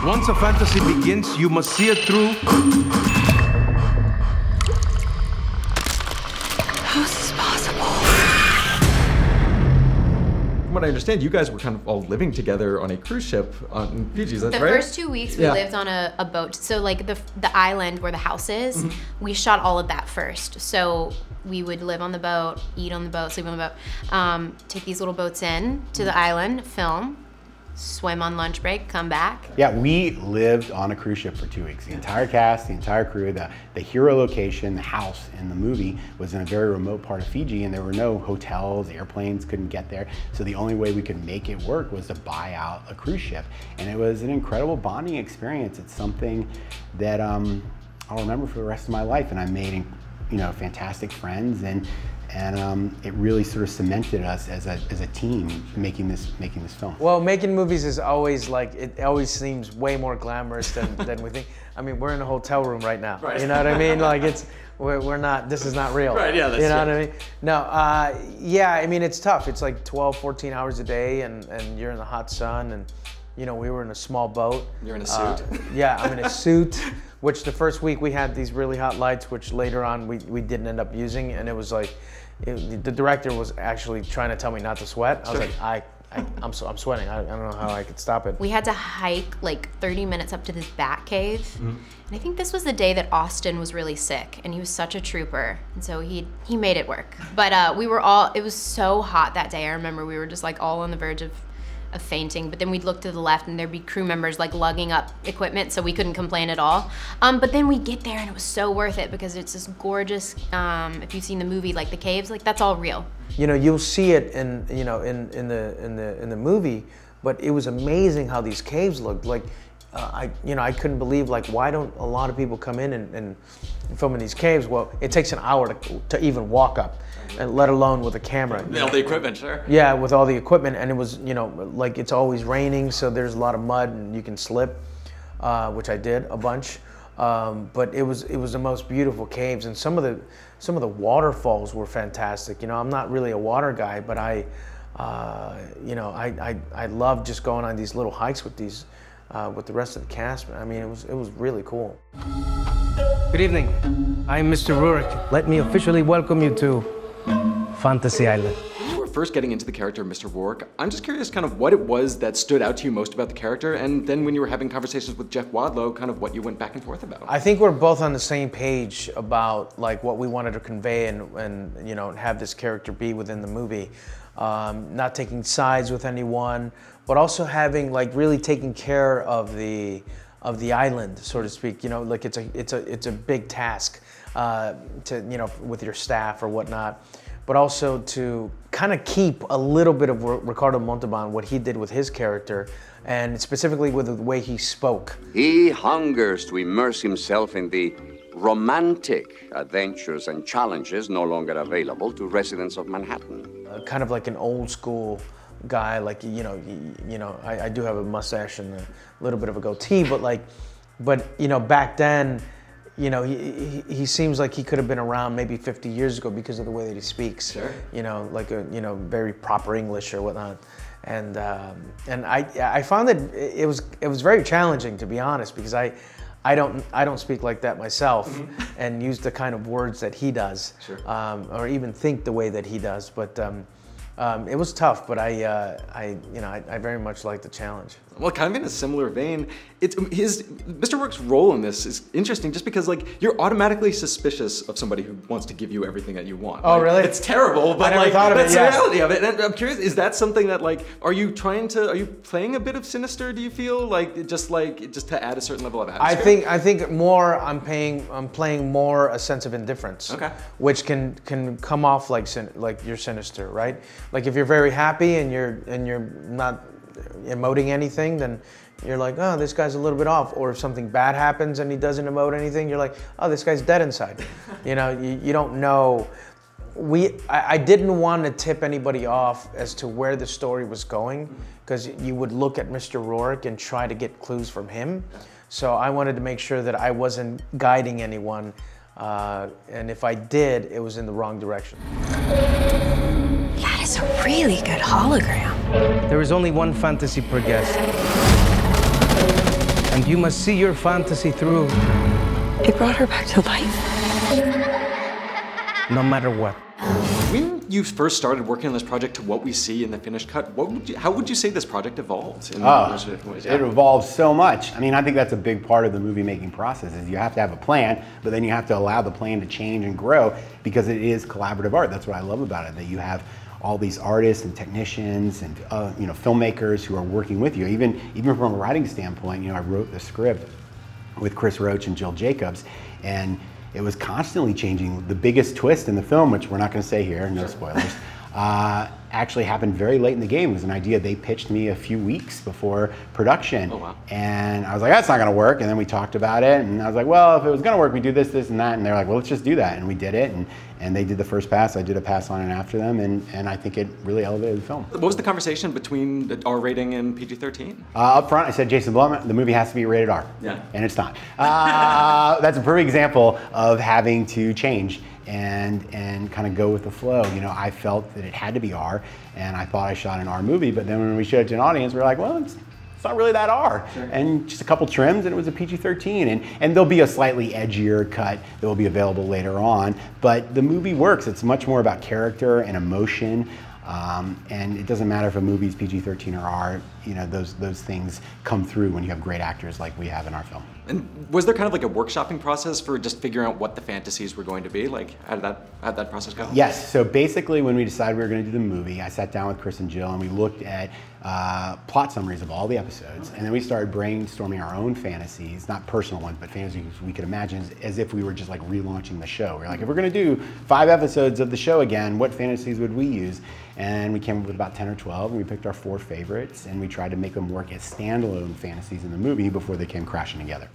Once a fantasy begins, you must see it through. How is this possible? From what I understand, you guys were kind of all living together on a cruise ship on Fiji, is that right? The first 2 weeks we lived on a boat. So like the island where the house is, we shot all of that first. So we would live on the boat, eat on the boat, sleep on the boat, take these little boats in to the island, film, swim on lunch break, come back. Yeah, we lived on a cruise ship for 2 weeks. The entire cast, the entire crew, the hero location, the house in the movie was in a very remote part of Fiji, and there were no hotels, airplanes couldn't get there. So the only way we could make it work was to buy out a cruise ship. And it was an incredible bonding experience. It's something that I'll remember for the rest of my life. And I made, fantastic friends, and it really sort of cemented us as a team making this film. Well, making movies is always it always seems way more glamorous than we think. I mean, we're in a hotel room right now. Right. You know what I mean? We're not, this is not real. Right, yeah, that's you know true. what I mean? No, yeah, I mean, it's tough. It's like 12, 14 hours a day, and you're in the hot sun, and we were in a small boat. You're in a suit. Yeah, I'm in a suit, which the first week we had these really hot lights, which later on we didn't end up using, and it was like, the director was actually trying to tell me not to sweat. I was like, I'm sweating. I don't know how I could stop it. We had to hike like 30 minutes up to this bat cave. And I think this was the day that Austin was really sick, and he was such a trooper. And so he made it work. But it was so hot that day. I remember we were just like all on the verge of fainting, but then we'd look to the left and there'd be crew members like lugging up equipment, so we couldn't complain at all. But then we'd get there and it was so worth it because it's this gorgeous, if you've seen the movie, like the caves, like that's all real. You'll see it in the movie, but it was amazing how these caves looked. Like I couldn't believe, like, why don't a lot of people come in and film in these caves? Well, it takes an hour to even walk up, and let alone with a camera. All the equipment, sure. Yeah, with all the equipment, and it was, like it's always raining, so there's a lot of mud and you can slip, which I did a bunch. But it was the most beautiful caves, and some of the waterfalls were fantastic. I'm not really a water guy, but I love just going on these little hikes with these. With the rest of the cast. I mean, it was really cool. Good evening. I'm Mr. Rourke. Let me officially welcome you to Fantasy Island. When you were first getting into the character of Mr. Rourke, I'm just curious kind of what it was that stood out to you most about the character, and then when you were having conversations with Jeff Wadlow, kind of what you went back and forth about. I think we're both on the same page about like what we wanted to convey and have this character be within the movie. Not taking sides with anyone, but also having really taking care of the island, so to speak. Like it's a big task to with your staff or whatnot, but also to kind of keep a little bit of Ricardo Montalban, what he did with his character, and specifically with the way he spoke. He hungers to immerse himself in the romantic adventures and challenges no longer available to residents of Manhattan. Kind of like an old school guy, like I do have a mustache and a little bit of a goatee, but back then, he seems like he could have been around maybe 50 years ago because of the way that he speaks. Sure. Like a very proper English or whatnot, and I found that it was very challenging, to be honest, because I don't speak like that myself, and use the kind of words that he does, sure. Or even think the way that he does. But it was tough. But I very much like the challenge. Well, kind of in a similar vein, Mr. Rourke's role in this is interesting just because you're automatically suspicious of somebody who wants to give you everything that you want. Oh, really? It's terrible, but I never thought of that's it, the yeah. reality of it. And I'm curious, is that something that are you playing a bit of sinister? Do you feel just to add a certain level of atmosphere? I think more I'm playing more a sense of indifference. Okay. Which can come off like you're sinister, right? Like if you're very happy and you're not emoting anything, then you're like, oh, this guy's a little bit off. Or if something bad happens and he doesn't emote anything, you're like, oh, this guy's dead inside. You don't know. I didn't want to tip anybody off as to where the story was going, because you would look at Mr. Rourke and try to get clues from him. So I wanted to make sure that I wasn't guiding anyone, and if I did, it was in the wrong direction. That is a really good hologram. There is only one fantasy per guest. and you must see your fantasy through. It brought her back to life. No matter what. When you first started working on this project to what we see in the finished cut, how would you say this project evolved? In different ways? It evolves so much. I mean, I think that's a big part of the movie making process is you have to have a plan, but then you have to allow the plan to change and grow because it is collaborative art. That's what I love about it, that you have all these artists and technicians and filmmakers who are working with you. Even from a writing standpoint, I wrote the script with Chris Roach and Jill Jacobs, and it was constantly changing. The biggest twist in the film, which we're not going to say here, no spoilers, actually happened very late in the game. It was an idea they pitched me a few weeks before production. Oh, wow. And I was like, that's not going to work. And then we talked about it, and I was like, well, if it was going to work, we do this, this, and that. And they're like, well, let's just do that. And we did it, and they did the first pass. I did a pass on it after them, and I think it really elevated the film. What was the conversation between the R rating and PG-13? Up front, I said, Jason Blum, the movie has to be rated R. Yeah. And it's not. That's a perfect example of having to change and kind of go with the flow. I felt that it had to be R, and I thought I shot an R movie, but then when we showed it to an audience, we were like, well, it's not really that R. Sure. And just a couple trims, and it was a PG-13. And there'll be a slightly edgier cut that will be available later on, but the movie works. It's much more about character and emotion. And it doesn't matter if a movie's PG-13 or R, those things come through when you have great actors like we have in our film. And was there kind of like a workshopping process for just figuring out what the fantasies were going to be? Like, how'd that process go? Yes, so basically when we decided we were going to do the movie, I sat down with Chris and Jill and we looked at plot summaries of all the episodes, and then we started brainstorming our own fantasies, not personal ones, but fantasies we could imagine as if we were just like relaunching the show. We're like, if we're going to do 5 episodes of the show again, what fantasies would we use? And we came up with about 10 or 12, and we picked our 4 favorites, and we tried to make them work as standalone fantasies in the movie before they came crashing together.